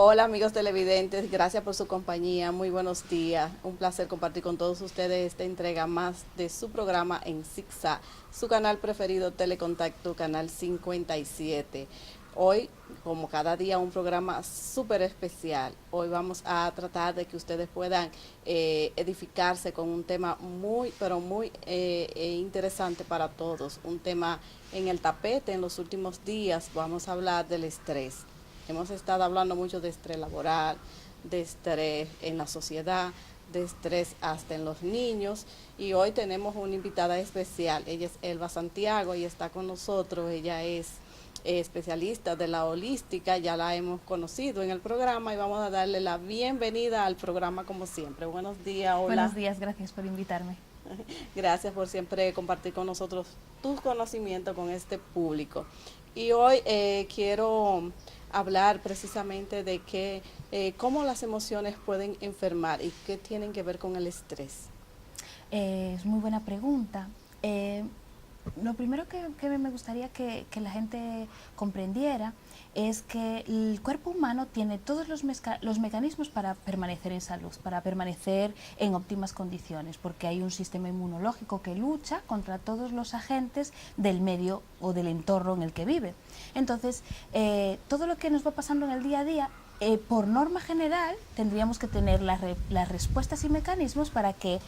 Hola amigos televidentes, gracias por su compañía, muy buenos días, un placer compartir con todos ustedes esta entrega más de su programa en ZigZag, su canal preferido Telecontacto, canal 57. Hoy, como cada día, un programa súper especial. Hoy vamos a tratar de que ustedes puedan edificarse con un tema muy, pero muy interesante para todos, un tema en el tapete en los últimos días. Vamos a hablar del estrés. Hemos estado hablando mucho de estrés laboral, de estrés en la sociedad, de estrés hasta en los niños. Y hoy tenemos una invitada especial. Ella es Elba Santiago y está con nosotros. Ella es especialista de la holística. Ya la hemos conocido en el programa y vamos a darle la bienvenida al programa como siempre. Buenos días, Buenos hola. días, gracias por invitarme. Gracias por siempre compartir con nosotros tus conocimientos con este público. Y hoy quiero hablar precisamente de cómo las emociones pueden enfermar y qué tienen que ver con el estrés. Es muy buena pregunta. Eh, lo primero que me gustaría que la gente comprendiera es que el cuerpo humano tiene todos los mecanismos para permanecer en salud, para permanecer en óptimas condiciones, porque hay un sistema inmunológico que lucha contra todos los agentes del medio o del entorno en el que vive. Entonces, todo lo que nos va pasando en el día a día, por norma general, tendríamos que tener las respuestas y mecanismos para que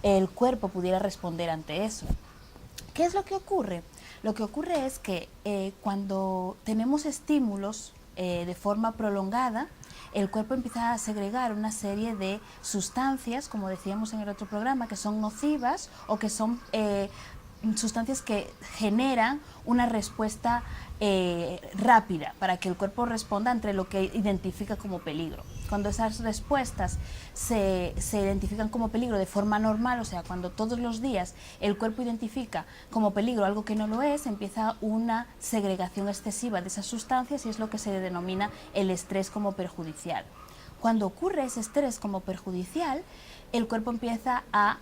el cuerpo pudiera responder ante eso. ¿Qué es lo que ocurre? Lo que ocurre es que cuando tenemos estímulos de forma prolongada, el cuerpo empieza a segregar una serie de sustancias, como decíamos en el otro programa, que son nocivas o que son sustancias que generan una respuesta rápida para que el cuerpo responda ante lo que identifica como peligro. Cuando esas respuestas se identifican como peligro de forma normal, o sea, cuando todos los días el cuerpo identifica como peligro algo que no lo es, empieza una segregación excesiva de esas sustancias y es lo que se denomina el estrés como perjudicial. Cuando ocurre ese estrés como perjudicial, el cuerpo empieza a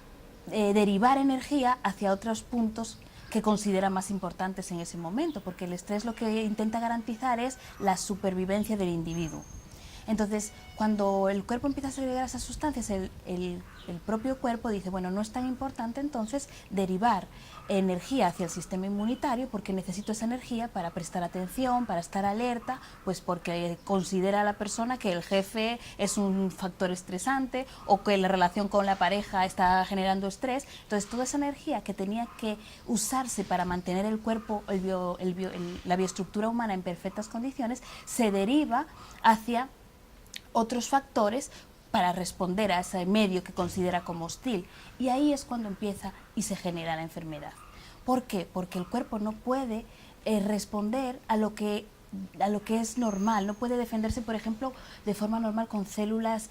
derivar energía hacia otros puntos que considera más importantes en ese momento, porque el estrés lo que intenta garantizar es la supervivencia del individuo. Entonces, cuando el cuerpo empieza a segregar esas sustancias, el propio cuerpo dice, bueno, no es tan importante entonces derivar energía hacia el sistema inmunitario porque necesito esa energía para prestar atención, para estar alerta, pues porque considera a la persona que el jefe es un factor estresante o que la relación con la pareja está generando estrés. Entonces, toda esa energía que tenía que usarse para mantener el cuerpo, la bioestructura humana en perfectas condiciones, se deriva hacia otros factores para responder a ese medio que considera como hostil. Y ahí es cuando empieza y se genera la enfermedad. ¿Por qué? Porque el cuerpo no puede responder a lo que es normal, no puede defenderse, por ejemplo, de forma normal con células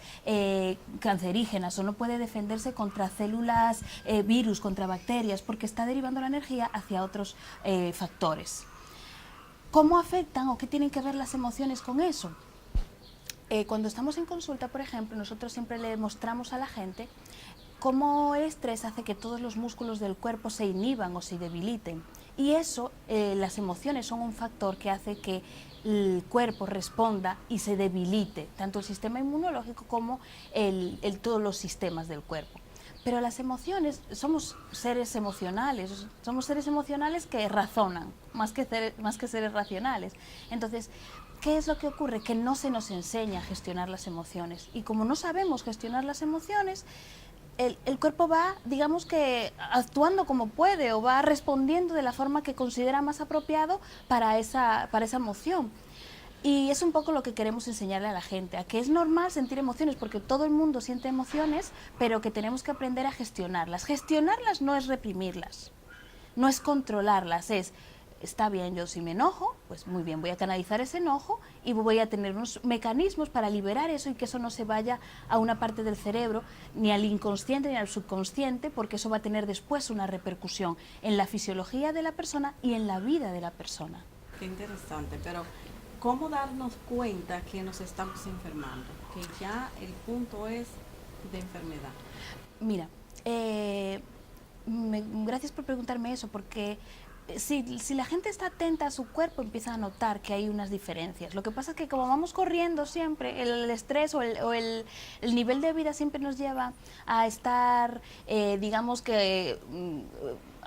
cancerígenas o no puede defenderse contra células virus, contra bacterias, porque está derivando la energía hacia otros factores. ¿Cómo afectan o qué tienen que ver las emociones con eso? Cuando estamos en consulta, por ejemplo, nosotros siempre le mostramos a la gente cómo el estrés hace que todos los músculos del cuerpo se inhiban o se debiliten. Y eso, las emociones son un factor que hace que el cuerpo responda y se debilite, tanto el sistema inmunológico como todos los sistemas del cuerpo. Pero las emociones, somos seres emocionales que razonan, más que seres racionales. Entonces, ¿qué es lo que ocurre? Que no se nos enseña a gestionar las emociones. Y como no sabemos gestionar las emociones, el cuerpo va, digamos que, actuando como puede o va respondiendo de la forma que considera más apropiado para esa emoción. Y es un poco lo que queremos enseñarle a la gente, a que es normal sentir emociones, porque todo el mundo siente emociones, pero que tenemos que aprender a gestionarlas. Gestionarlas no es reprimirlas, no es controlarlas, está bien, yo si me enojo, pues muy bien, voy a canalizar ese enojo y voy a tener unos mecanismos para liberar eso y que eso no se vaya a una parte del cerebro, ni al inconsciente ni al subconsciente, porque eso va a tener después una repercusión en la fisiología de la persona y en la vida de la persona. Qué interesante, pero ¿cómo darnos cuenta que nos estamos enfermando? Que ya el punto es de enfermedad. Mira, gracias por preguntarme eso, porque si la gente está atenta a su cuerpo, empieza a notar que hay unas diferencias. Lo que pasa es que como vamos corriendo siempre, el estrés el nivel de vida siempre nos lleva a estar, digamos que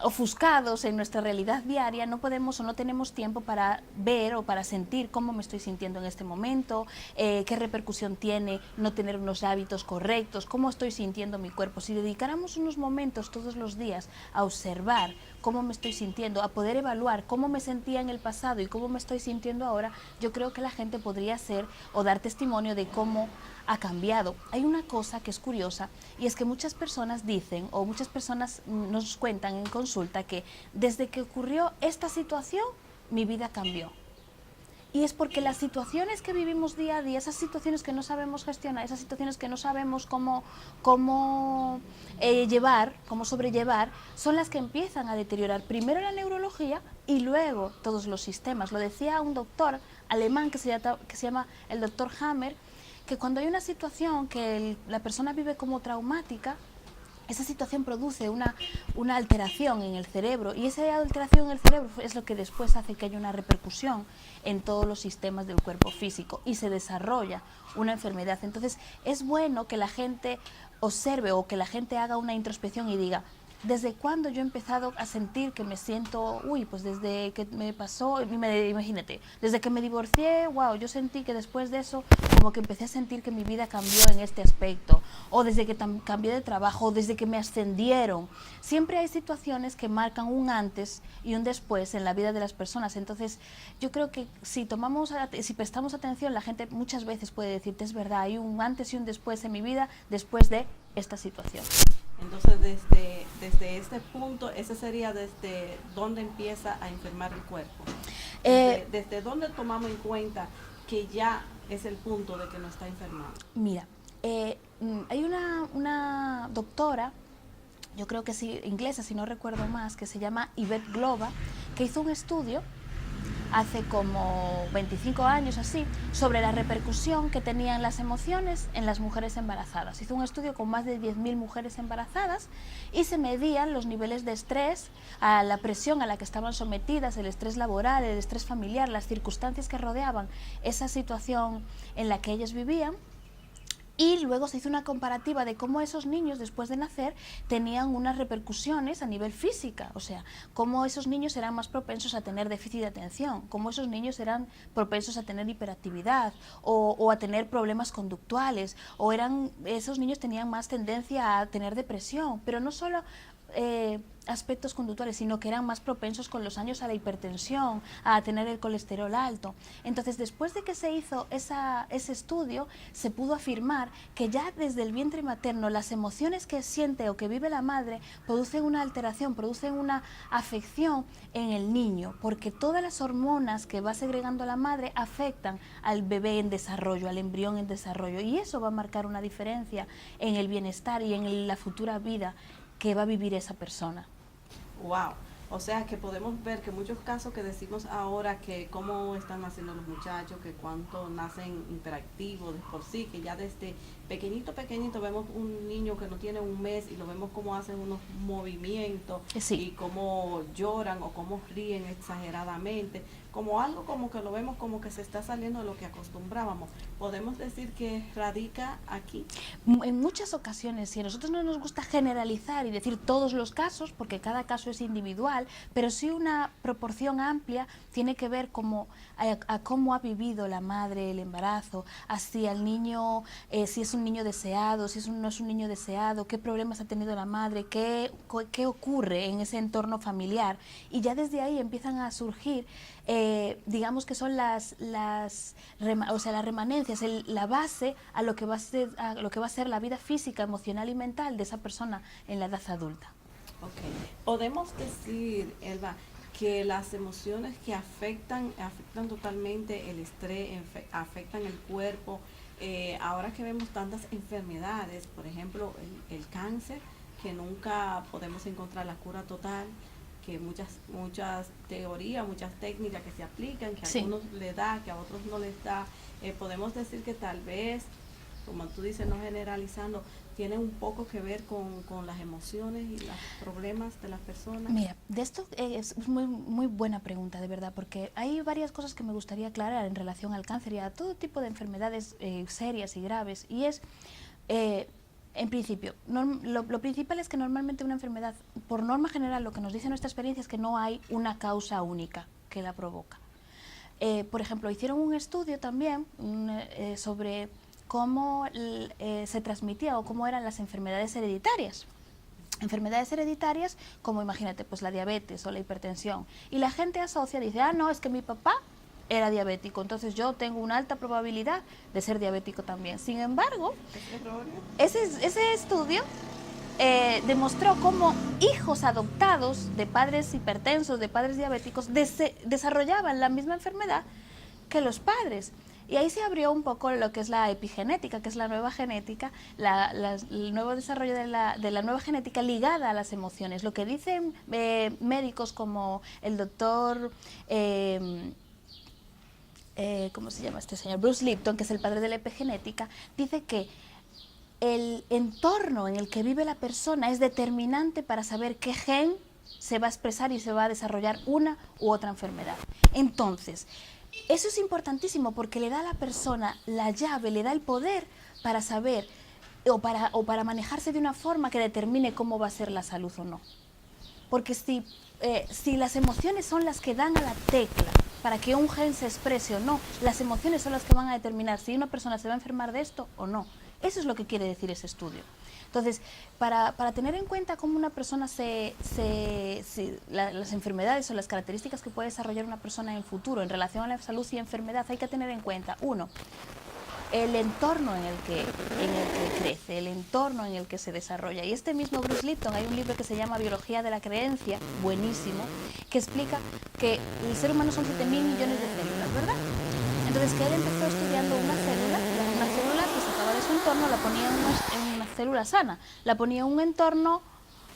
ofuscados en nuestra realidad diaria, no podemos o no tenemos tiempo para ver o para sentir cómo me estoy sintiendo en este momento, qué repercusión tiene no tener unos hábitos correctos, cómo estoy sintiendo mi cuerpo. Si dedicáramos unos momentos todos los días a observar cómo me estoy sintiendo, a poder evaluar cómo me sentía en el pasado y cómo me estoy sintiendo ahora, yo creo que la gente podría ser o dar testimonio de cómo ha cambiado. Hay una cosa que es curiosa y es que muchas personas dicen o muchas personas nos cuentan en consulta que desde que ocurrió esta situación mi vida cambió. Y es porque las situaciones que vivimos día a día, esas situaciones que no sabemos gestionar, esas situaciones que no sabemos cómo llevar, cómo sobrellevar, son las que empiezan a deteriorar primero la neurología y luego todos los sistemas. Lo decía un doctor alemán que se llama el doctor Hammer, que cuando hay una situación que la persona vive como traumática, esa situación produce una alteración en el cerebro y esa alteración en el cerebro es lo que después hace que haya una repercusión en todos los sistemas del cuerpo físico y se desarrolla una enfermedad. Entonces es bueno que la gente observe o que la gente haga una introspección y diga, ¿desde cuándo yo he empezado a sentir que me siento, pues desde que me pasó, imagínate, desde que me divorcié, wow, yo sentí que después de eso como que empecé a sentir que mi vida cambió en este aspecto, o desde que cambié de trabajo, o desde que me ascendieron. Siempre hay situaciones que marcan un antes y un después en la vida de las personas. Entonces yo creo que si prestamos atención, la gente muchas veces puede decirte, es verdad, hay un antes y un después en mi vida después de esta situación. Entonces, desde este punto, ese sería desde dónde empieza a enfermar el cuerpo. Desde dónde tomamos en cuenta que ya es el punto de que nos está enfermando. Mira, hay una doctora, yo creo que sí, inglesa, si no recuerdo más, que se llama Yvette Glover, que hizo un estudio hace como 25 años así, sobre la repercusión que tenían las emociones en las mujeres embarazadas. Hizo un estudio con más de 10.000 mujeres embarazadas y se medían los niveles de estrés, a la presión a la que estaban sometidas, el estrés laboral, el estrés familiar, las circunstancias que rodeaban esa situación en la que ellas vivían. Y luego se hizo una comparativa de cómo esos niños después de nacer tenían unas repercusiones a nivel física, o sea, cómo esos niños eran más propensos a tener déficit de atención, cómo esos niños eran propensos a tener hiperactividad o a tener problemas conductuales, esos niños tenían más tendencia a tener depresión, pero no solo aspectos conductuales, sino que eran más propensos con los años a la hipertensión, a tener el colesterol alto. Entonces, después de que se hizo ese estudio, se pudo afirmar que ya desde el vientre materno las emociones que siente o que vive la madre producen una alteración, producen una afección en el niño, porque todas las hormonas que va segregando la madre afectan al bebé en desarrollo, al embrión en desarrollo, y eso va a marcar una diferencia en el bienestar y en la futura vida que va a vivir esa persona. Wow. O sea que podemos ver que muchos casos que decimos ahora que cómo están naciendo los muchachos, que cuánto nacen hiperactivos de por sí, que ya desde pequeñito vemos un niño que no tiene un mes y lo vemos cómo hacen unos movimientos y cómo lloran o cómo ríen exageradamente, como algo como que lo vemos como que se está saliendo de lo que acostumbrábamos. ¿Podemos decir que radica aquí? En muchas ocasiones, si a nosotros no nos gusta generalizar y decir todos los casos, porque cada caso es individual, pero sí una proporción amplia tiene que ver a cómo ha vivido la madre el embarazo, hacia el niño, si es un niño deseado, si no es un niño deseado, qué problemas ha tenido la madre, qué ocurre en ese entorno familiar. Y ya desde ahí empiezan a surgir, digamos que son las remanencias, la base a lo que va a ser la vida física, emocional y mental de esa persona en la edad adulta. Okay. Podemos decir, Elba, que las emociones que afectan totalmente el estrés, afectan el cuerpo. Ahora que vemos tantas enfermedades, por ejemplo, el cáncer, que nunca podemos encontrar la cura total, que muchas teorías, muchas técnicas que se aplican, que a algunos les da, que a otros no les da. Podemos decir que tal vez como tú dices, no generalizando, tiene un poco que ver con las emociones y los problemas de las personas? Mira, de esto es muy, muy buena pregunta, de verdad, porque hay varias cosas que me gustaría aclarar en relación al cáncer y a todo tipo de enfermedades serias y graves, y es, en principio, lo principal es que normalmente una enfermedad, por norma general, lo que nos dice nuestra experiencia es que no hay una causa única que la provoca. Por ejemplo, hicieron un estudio también sobre cómo se transmitía o cómo eran las enfermedades hereditarias. Enfermedades hereditarias como, imagínate, pues la diabetes o la hipertensión. Y la gente asocia, dice, ah, no, es que mi papá era diabético, entonces yo tengo una alta probabilidad de ser diabético también. Sin embargo, ese estudio demostró cómo hijos adoptados de padres hipertensos, de padres diabéticos, desarrollaban la misma enfermedad que los padres. Y ahí se abrió un poco lo que es la epigenética, que es la nueva genética, el nuevo desarrollo de la nueva genética ligada a las emociones. Lo que dicen médicos como el doctor, ¿cómo se llama este señor? Bruce Lipton, que es el padre de la epigenética, dice que el entorno en el que vive la persona es determinante para saber qué gen se va a expresar y se va a desarrollar una u otra enfermedad. Entonces, eso es importantísimo porque le da a la persona la llave, le da el poder para saber o para manejarse de una forma que determine cómo va a ser la salud o no. Porque si las emociones son las que dan a la tecla para que un gen se exprese o no, las emociones son las que van a determinar si una persona se va a enfermar de esto o no. Eso es lo que quiere decir ese estudio. Entonces, para tener en cuenta cómo una persona las enfermedades o las características que puede desarrollar una persona en el futuro en relación a la salud y enfermedad, hay que tener en cuenta, uno, el entorno en el que crece, el entorno en el que se desarrolla. Y este mismo Bruce Lipton, hay un libro que se llama Biología de la Creencia, buenísimo, que explica que el ser humano son 7.000 millones de células, ¿verdad? Entonces, que él empezó estudiando una célula que sacaba de su entorno, la ponía en una célula sana, la ponía en un entorno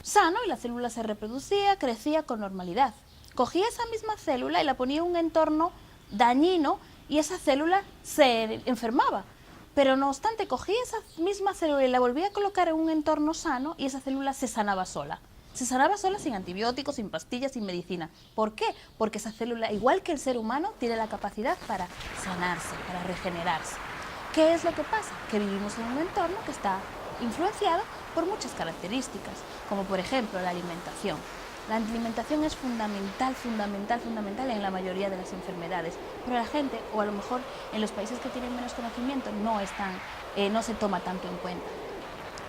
sano y la célula se reproducía, crecía con normalidad. Cogía esa misma célula y la ponía en un entorno dañino y esa célula se enfermaba. Pero no obstante, cogía esa misma célula y la volvía a colocar en un entorno sano y esa célula se sanaba sola. Se sanaba sola sin antibióticos, sin pastillas, sin medicina. ¿Por qué? Porque esa célula, igual que el ser humano, tiene la capacidad para sanarse, para regenerarse. ¿Qué es lo que pasa? Que vivimos en un entorno que está influenciado por muchas características, como por ejemplo la alimentación. La alimentación es fundamental en la mayoría de las enfermedades, pero la gente, o a lo mejor en los países que tienen menos conocimiento, no se toma tanto en cuenta.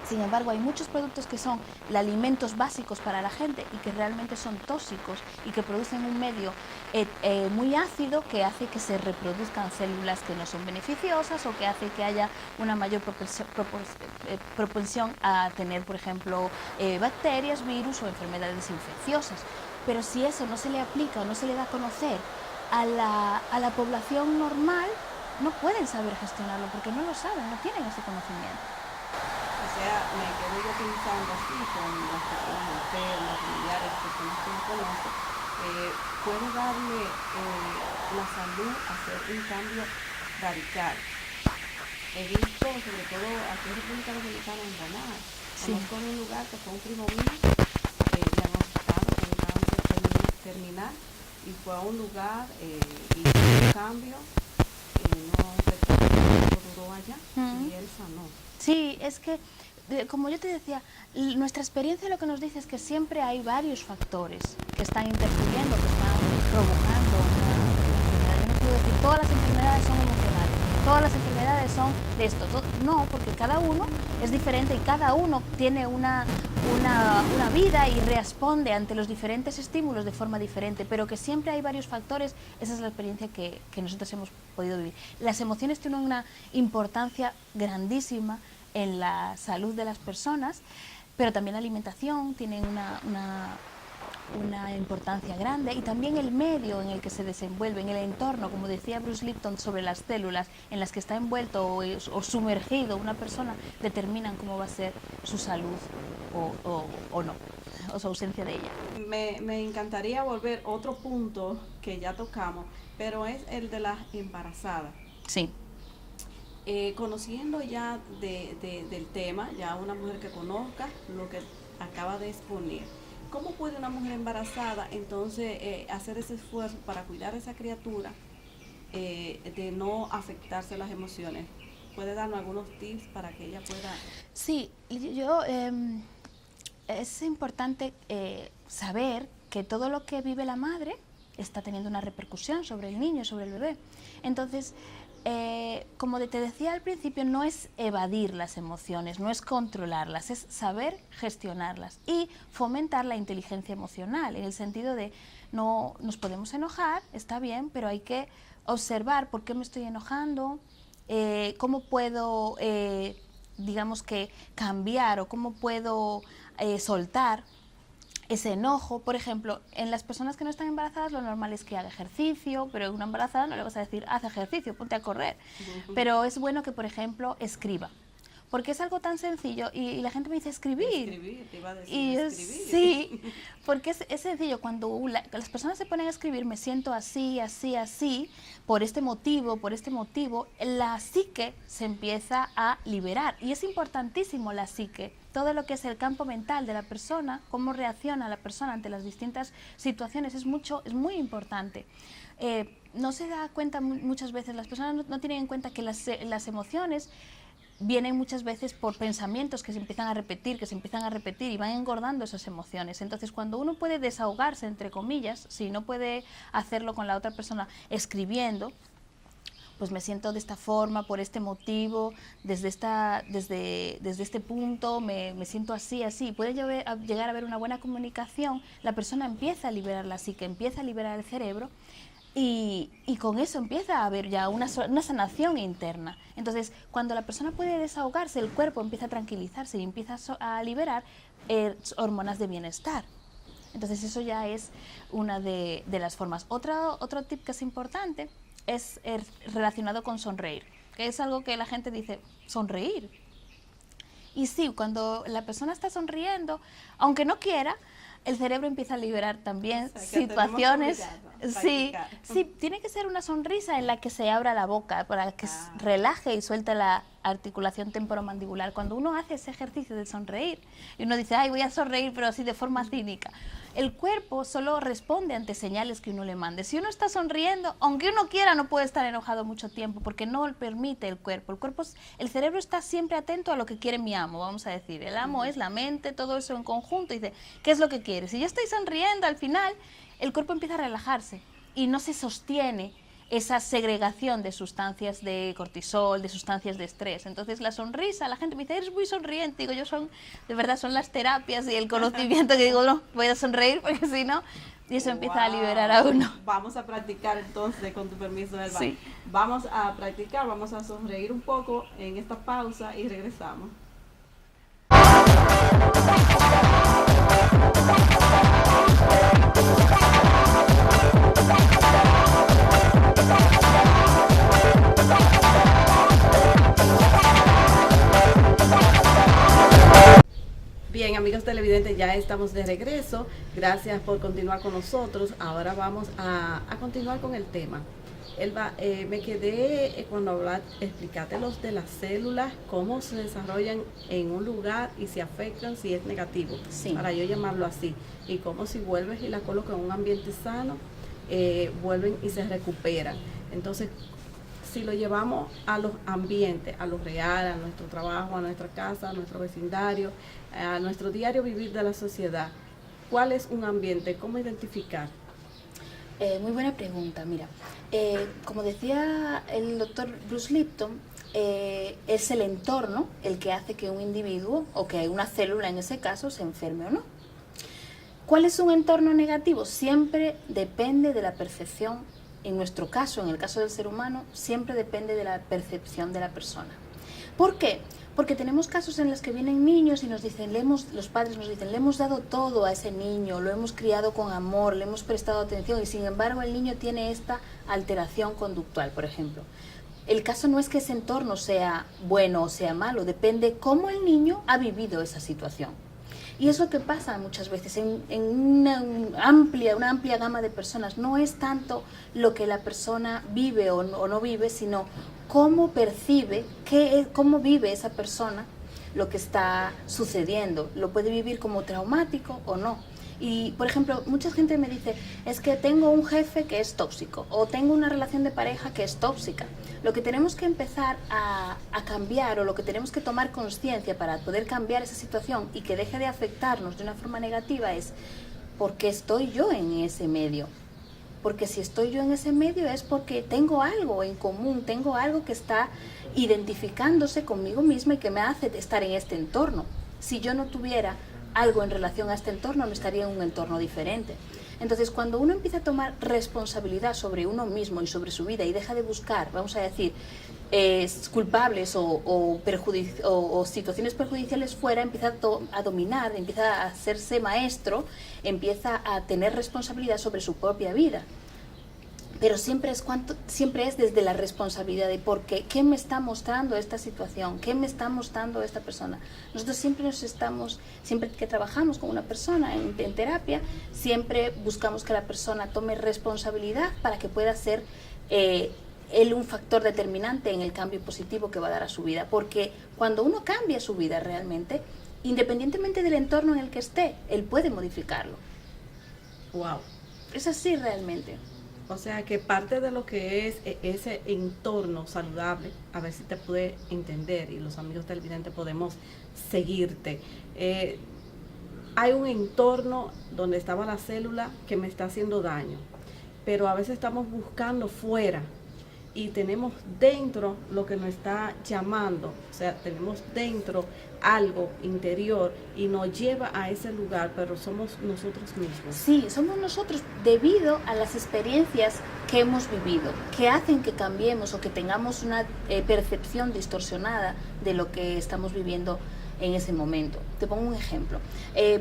Sin embargo, hay muchos productos que son alimentos básicos para la gente y que realmente son tóxicos y que producen un medio muy ácido que hace que se reproduzcan células que no son beneficiosas o que hace que haya una mayor propensión a tener, por ejemplo, bacterias, virus o enfermedades infecciosas. Pero si eso no se le aplica o no se le da a conocer a la población normal, no pueden saber gestionarlo porque no lo saben, no tienen ese conocimiento. O sea, me quedo yo pensando así con las personas enfermas, familiares, personas que no conocen, puede darle la salud a hacer un cambio radical. He visto, sobre todo aquí en República Dominicana, en Granada, conozco de un lugar que fue un primo mío, diagnosticado con un cáncer terminal, y fue a un lugar, hizo un cambio, no recuerdo cuánto duró allá, y él sanó. Sí, es que, como yo te decía, nuestra experiencia lo que nos dice es que siempre hay varios factores que están interfiriendo, que están provocando una enfermedad. Yo no puedo decir todas las enfermedades son emocionales, todas las enfermedades son de esto. No, porque cada uno es diferente y cada uno tiene una vida y responde ante los diferentes estímulos de forma diferente, pero que siempre hay varios factores. Esa es la experiencia que nosotros hemos podido vivir. Las emociones tienen una importancia grandísima en la salud de las personas, pero también la alimentación tiene una importancia grande, y también el medio en el que se desenvuelve, en el entorno, como decía Bruce Lipton, sobre las células en las que está envuelto o sumergido una persona, determinan cómo va a ser su salud o no, o su ausencia de ella. Me encantaría volver otro punto que ya tocamos, pero es el de las embarazadas. Sí. conociendo ya del tema, ya una mujer que conozca lo que acaba de exponer, ¿cómo puede una mujer embarazada entonces hacer ese esfuerzo para cuidar a esa criatura, de no afectarse las emociones? ¿Puede darnos algunos tips para que ella pueda...? Sí, yo es importante saber que todo lo que vive la madre está teniendo una repercusión sobre el niño, sobre el bebé. Entonces, como te decía al principio, no es evadir las emociones, no es controlarlas, es saber gestionarlas y fomentar la inteligencia emocional, en el sentido de no nos podemos enojar, está bien, pero hay que observar por qué me estoy enojando, cómo puedo, digamos que, cambiar o cómo puedo soltar ese enojo. Por ejemplo, en las personas que no están embarazadas lo normal es que haga ejercicio, pero en una embarazada no le vas a decir, haz ejercicio, ponte a correr. Pero es bueno que, por ejemplo, escriba. Porque es algo tan sencillo y la gente me dice escribir. Escribir, te iba a decir y escribir. Sí, porque es sencillo. Cuando las personas se ponen a escribir, me siento así, así, así, por este motivo, la psique se empieza a liberar. Y es importantísimo la psique, todo lo que es el campo mental de la persona, cómo reacciona la persona ante las distintas situaciones, es muy importante. No se da cuenta muchas veces, las personas no tienen en cuenta que las emociones vienen muchas veces por pensamientos que se empiezan a repetir y van engordando esas emociones. Entonces, cuando uno puede desahogarse, entre comillas, si no puede hacerlo con la otra persona escribiendo, pues me siento de esta forma, por este motivo, desde este punto, me siento así, así. Puede llegar a haber una buena comunicación, la persona empieza a liberar la psique, empieza a liberar el cerebro, y con eso empieza a haber ya una sanación interna. Entonces, cuando la persona puede desahogarse, el cuerpo empieza a tranquilizarse y empieza a liberar hormonas de bienestar. Entonces, eso ya es una de las formas. Otro tip que es importante es relacionado con sonreír, que es algo que la gente dice, sonreír. Y sí, cuando la persona está sonriendo, aunque no quiera, el cerebro empieza a liberar también situaciones. Sí, tiene que ser una sonrisa en la que se abra la boca para que relaje y suelte la articulación temporomandibular. Cuando uno hace ese ejercicio de sonreír y uno dice, ay, voy a sonreír, pero así de forma cínica, el cuerpo solo responde ante señales que uno le mande. Si uno está sonriendo, aunque uno quiera, no puede estar enojado mucho tiempo porque no lo permite el cuerpo. El cerebro está siempre atento a lo que quiere mi amo, vamos a decir. El amo es la mente, todo eso en conjunto, y dice, ¿qué es lo que quiere? Si yo estoy sonriendo, al final el cuerpo empieza a relajarse y no se sostiene esa segregación de sustancias de cortisol, de sustancias de estrés. Entonces la sonrisa, la gente me dice, eres muy sonriente, digo, de verdad son las terapias y el conocimiento que digo, no, voy a sonreír porque si no, y eso empieza a liberar a uno. Vamos a practicar entonces, con tu permiso, Elba. Sí. Vamos a practicar, vamos a sonreír un poco en esta pausa y regresamos. Bien, amigos televidentes, ya estamos de regreso. Gracias por continuar con nosotros. Ahora vamos a continuar con el tema. Elba, me quedé cuando explicaste los de las células, cómo se desarrollan en un lugar y se afectan si es negativo, sí, para yo llamarlo así, y cómo si vuelves y la colocas en un ambiente sano, vuelven y se recuperan. Entonces, si lo llevamos a los ambientes, a lo real, a nuestro trabajo, a nuestra casa, a nuestro vecindario, a nuestro diario vivir de la sociedad, ¿cuál es un ambiente? ¿Cómo identificar? Muy buena pregunta. Mira, como decía el doctor Bruce Lipton, es el entorno el que hace que un individuo o que una célula en ese caso se enferme o no. ¿Cuál es un entorno negativo? Siempre depende de la percepción. En nuestro caso, en el caso del ser humano, siempre depende de la percepción de la persona. ¿Por qué? Porque tenemos casos en los que vienen niños y nos dicen, los padres nos dicen, le hemos dado todo a ese niño, lo hemos criado con amor, le hemos prestado atención y sin embargo el niño tiene esta alteración conductual, por ejemplo. El caso no es que ese entorno sea bueno o sea malo, depende cómo el niño ha vivido esa situación. Y es lo que pasa muchas veces en una amplia gama de personas. No es tanto lo que la persona vive o no vive, sino cómo percibe, cómo vive esa persona lo que está sucediendo. Lo puede vivir como traumático o no. Y, por ejemplo, mucha gente me dice, es que tengo un jefe que es tóxico o tengo una relación de pareja que es tóxica. Lo que tenemos que empezar a cambiar, o lo que tenemos que tomar conciencia para poder cambiar esa situación y que deje de afectarnos de una forma negativa es, ¿por qué estoy yo en ese medio? Porque si estoy yo en ese medio es porque tengo algo en común, tengo algo que está identificándose conmigo misma y que me hace estar en este entorno. Si yo no tuviera algo en relación a este entorno, no estaría en un entorno diferente. Entonces, cuando uno empieza a tomar responsabilidad sobre uno mismo y sobre su vida y deja de buscar, vamos a decir, culpables o situaciones perjudiciales fuera, empieza a dominar, empieza a hacerse maestro, empieza a tener responsabilidad sobre su propia vida. Pero siempre es desde la responsabilidad de qué me está mostrando esta situación, qué me está mostrando esta persona. Nosotros siempre que trabajamos con una persona en terapia, siempre buscamos que la persona tome responsabilidad para que pueda ser él un factor determinante en el cambio positivo que va a dar a su vida. Porque cuando uno cambia su vida realmente, independientemente del entorno en el que esté, él puede modificarlo. Wow. Es así realmente. O sea que parte de lo que es ese entorno saludable, a ver si te pude entender y los amigos televidentes podemos seguirte. Hay un entorno donde estaba la célula que me está haciendo daño, pero a veces estamos buscando fuera y tenemos dentro lo que nos está llamando, o sea, tenemos dentro algo interior y nos lleva a ese lugar, pero somos nosotros mismos. Sí, somos nosotros debido a las experiencias que hemos vivido, que hacen que cambiemos o que tengamos una percepción distorsionada de lo que estamos viviendo en ese momento. Te pongo un ejemplo.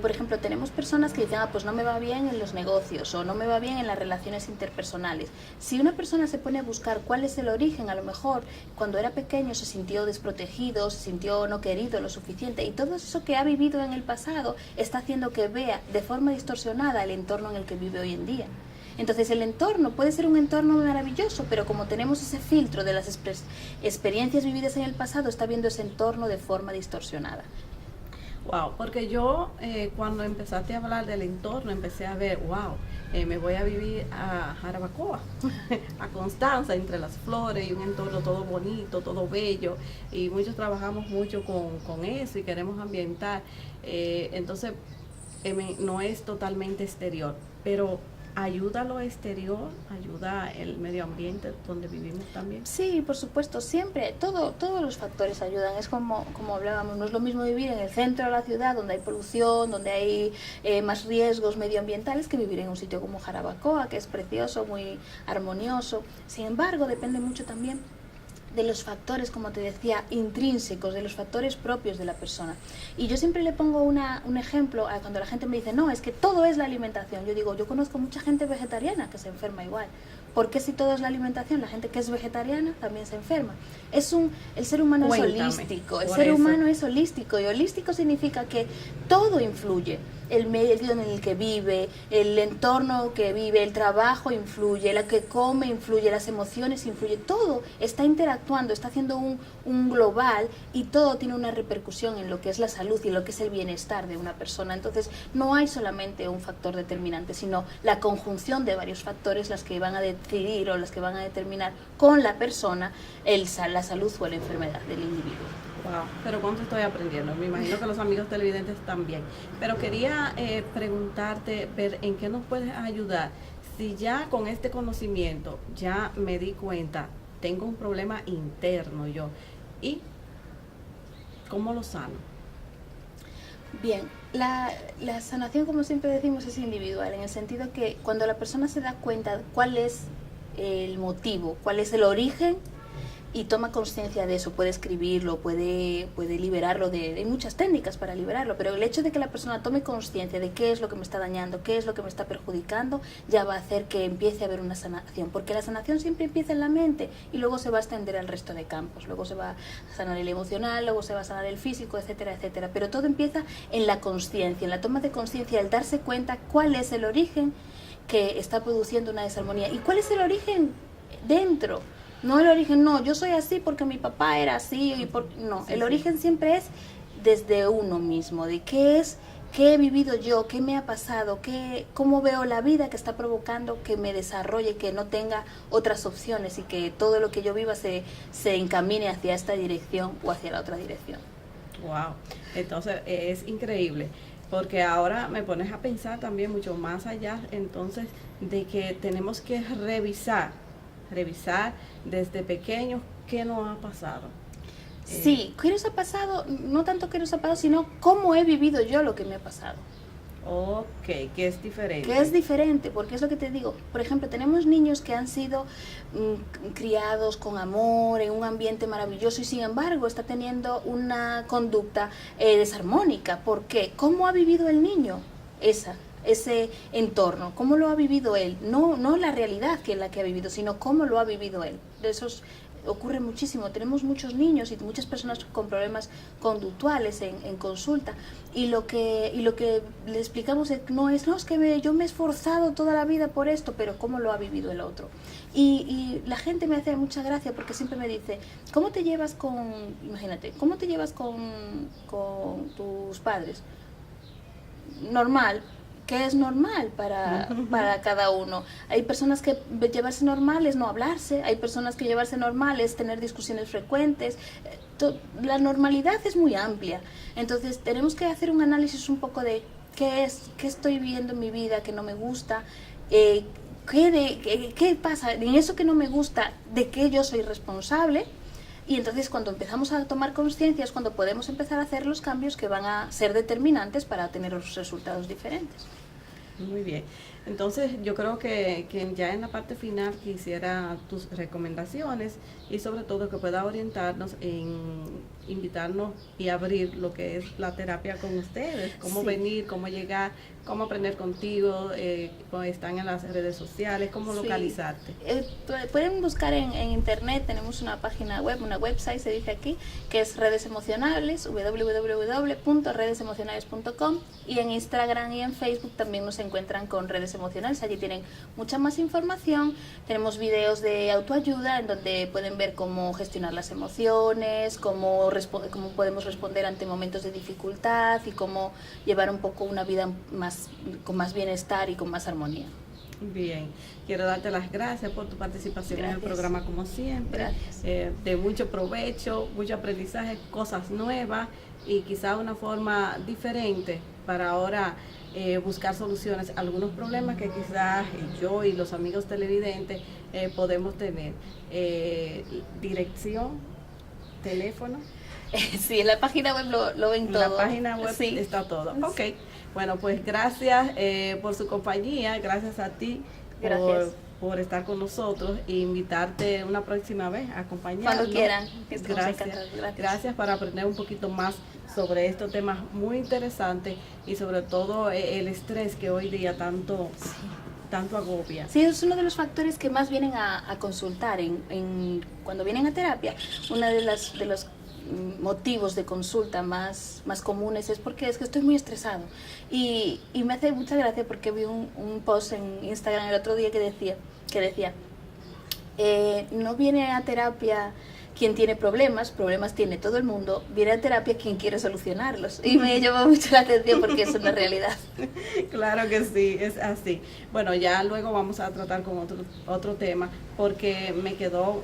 Por ejemplo, tenemos personas que dicen, pues no me va bien en los negocios o no me va bien en las relaciones interpersonales. Si una persona se pone a buscar cuál es el origen, a lo mejor cuando era pequeño se sintió desprotegido, se sintió no querido lo suficiente, y todo eso que ha vivido en el pasado está haciendo que vea de forma distorsionada el entorno en el que vive hoy en día. Entonces el entorno puede ser un entorno maravilloso, pero como tenemos ese filtro de las experiencias vividas en el pasado, está viendo ese entorno de forma distorsionada. Wow, porque yo cuando empezaste a hablar del entorno, empecé a ver, me voy a vivir a Jarabacoa, a Constanza, entre las flores y un entorno todo bonito, todo bello, y muchos trabajamos mucho con eso y queremos ambientar, entonces no es totalmente exterior, pero ¿ayuda lo exterior? ¿Ayuda el medio ambiente donde vivimos también? Sí, por supuesto, siempre, todos los factores ayudan. Es como hablábamos, no es lo mismo vivir en el centro de la ciudad, donde hay polución, donde hay más riesgos medioambientales, que vivir en un sitio como Jarabacoa, que es precioso, muy armonioso. Sin embargo, depende mucho también de los factores, como te decía, intrínsecos, de los factores propios de la persona. Y yo siempre le pongo un ejemplo a cuando la gente me dice, no, es que todo es la alimentación. Yo digo, yo conozco mucha gente vegetariana que se enferma igual. ¿Por qué si todo es la alimentación, la gente que es vegetariana también se enferma? El ser humano es holístico, el ser humano es holístico, y holístico significa que todo influye. El medio en el que vive, el entorno que vive, el trabajo influye, la que come influye, las emociones influye, todo está interactuando, está haciendo un global, y todo tiene una repercusión en lo que es la salud y lo que es el bienestar de una persona. Entonces no hay solamente un factor determinante, sino la conjunción de varios factores las que van a decidir o las que van a determinar con la persona la salud o la enfermedad del individuo. Wow, pero cuánto estoy aprendiendo. Me imagino que los amigos televidentes también. Pero quería preguntarte, ver en qué nos puedes ayudar. Si ya con este conocimiento ya me di cuenta, tengo un problema interno yo, ¿y cómo lo sano? Bien, la sanación, como siempre decimos, es individual, en el sentido que cuando la persona se da cuenta cuál es el motivo, cuál es el origen, y toma conciencia de eso, puede escribirlo, puede liberarlo, hay muchas técnicas para liberarlo, pero el hecho de que la persona tome conciencia de qué es lo que me está dañando, qué es lo que me está perjudicando, ya va a hacer que empiece a haber una sanación, porque la sanación siempre empieza en la mente y luego se va a extender al resto de campos, luego se va a sanar el emocional, luego se va a sanar el físico, etcétera, etcétera, pero todo empieza en la conciencia, en la toma de conciencia, el darse cuenta cuál es el origen que está produciendo una desarmonía y cuál es el origen dentro. No el origen, no, yo soy así porque mi papá era así, no, el origen siempre es desde uno mismo, de qué es, qué he vivido yo, qué me ha pasado, cómo veo la vida que está provocando que me desarrolle, que no tenga otras opciones y que todo lo que yo viva se encamine hacia esta dirección o hacia la otra dirección. Wow, entonces es increíble, porque ahora me pones a pensar también mucho más allá, entonces, de que tenemos que revisar desde pequeños qué nos ha pasado. Sí, ¿qué nos ha pasado? No tanto qué nos ha pasado, sino cómo he vivido yo lo que me ha pasado. Ok, que es diferente. Que es diferente, porque es lo que te digo. Por ejemplo, tenemos niños que han sido criados con amor, en un ambiente maravilloso, y sin embargo está teniendo una conducta desarmónica. ¿Por qué? ¿Cómo ha vivido el niño ese entorno? ¿Cómo lo ha vivido él? No la realidad que es la que ha vivido, sino cómo lo ha vivido él. De esos ocurre muchísimo. Tenemos muchos niños y muchas personas con problemas conductuales en consulta, y lo que le explicamos no es que yo me he esforzado toda la vida por esto, pero cómo lo ha vivido el otro. Y la gente me hace mucha gracia porque siempre me dice, ¿cómo te llevas cómo te llevas con tus padres? Normal. Que es normal para cada uno. Hay personas que llevarse normal es no hablarse, hay personas que llevarse normal es tener discusiones frecuentes. La normalidad es muy amplia, entonces tenemos que hacer un análisis un poco de qué estoy viviendo en mi vida que no me gusta, qué pasa en eso que no me gusta, de qué yo soy responsable. Y entonces cuando empezamos a tomar conciencia es cuando podemos empezar a hacer los cambios que van a ser determinantes para tener los resultados diferentes. Muy bien. Entonces yo creo que ya en la parte final quisiera tus recomendaciones y sobre todo que pueda orientarnos invitarnos y abrir lo que es la terapia con ustedes, cómo venir, cómo llegar, cómo aprender contigo, están en las redes sociales, cómo localizarte. Pueden buscar en internet, tenemos una página web, una website, se dice aquí, que es Redes Emocionales, www.redesemocionales.com, y en Instagram y en Facebook también nos encuentran con Redes Emocionales. Allí tienen mucha más información, tenemos videos de autoayuda en donde pueden ver cómo gestionar las emociones, cómo podemos responder ante momentos de dificultad y cómo llevar un poco una vida con más bienestar y con más armonía. Bien, quiero darte las gracias por tu participación en el programa como siempre. Gracias. De mucho provecho, mucho aprendizaje, cosas nuevas y quizá una forma diferente para ahora buscar soluciones a algunos problemas que quizás yo y los amigos televidentes podemos tener. Dirección, teléfono. Sí, en la página web lo ven todo. En la página web sí. está todo. Ok, bueno, pues gracias por su compañía, gracias a ti por estar con nosotros e invitarte una próxima vez a acompañarnos. Cuando quieran. Gracias para aprender un poquito más sobre estos temas muy interesantes y sobre todo el estrés que hoy día tanto agobia. Sí, es uno de los factores que más vienen a consultar cuando vienen a terapia. Una de los motivos de consulta más comunes es porque es que estoy muy estresado, y me hace mucha gracia porque vi un post en Instagram el otro día que decía no viene a terapia quien tiene problemas tiene todo el mundo, viene a terapia quien quiere solucionarlos, y me llamó mucho la atención porque es una realidad. Claro que sí, es así. Bueno, ya luego vamos a tratar con otro tema, porque me quedó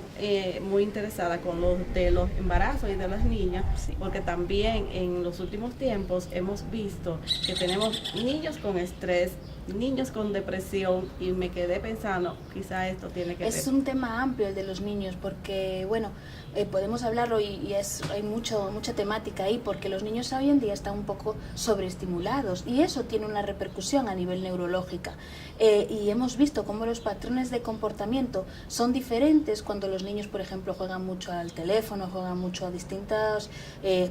muy interesada con los de los embarazos y de las niñas, sí. Porque también en los últimos tiempos hemos visto que tenemos niños con estrés, niños con depresión, y me quedé pensando, quizá esto tiene que ver. Es un tema amplio el de los niños, porque bueno, podemos hablarlo y hay mucha temática ahí, porque los niños hoy en día están un poco sobreestimulados y eso tiene una repercusión a nivel neurológica, y hemos visto cómo los patrones de comportamiento son diferentes cuando los niños, por ejemplo, juegan mucho al teléfono, juegan mucho a distintos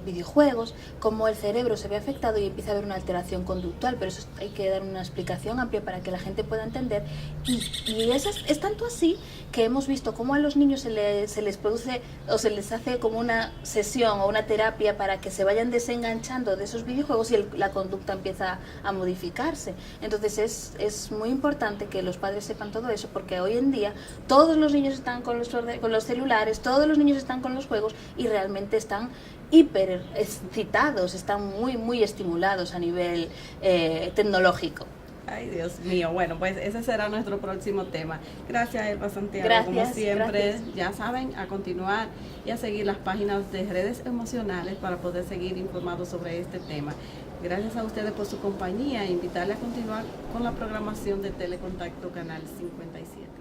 videojuegos, cómo el cerebro se ve afectado y empieza a haber una alteración conductual, pero eso hay que dar una explicación explicación amplia para que la gente pueda entender. Y es tanto así que hemos visto cómo a los niños se les produce o se les hace como una sesión o una terapia para que se vayan desenganchando de esos videojuegos y la conducta empieza a modificarse. Entonces es muy importante que los padres sepan todo eso, porque hoy en día todos los niños están con los celulares, todos los niños están con los juegos y realmente están hiper excitados, están muy estimulados a nivel tecnológico. Ay, Dios mío. Bueno, pues ese será nuestro próximo tema. Gracias, Elba Santiago. Gracias, como siempre, gracias. Ya saben, a continuar y a seguir las páginas de redes emocionales para poder seguir informados sobre este tema. Gracias a ustedes por su compañía e invitarles a continuar con la programación de Telecontacto Canal 57.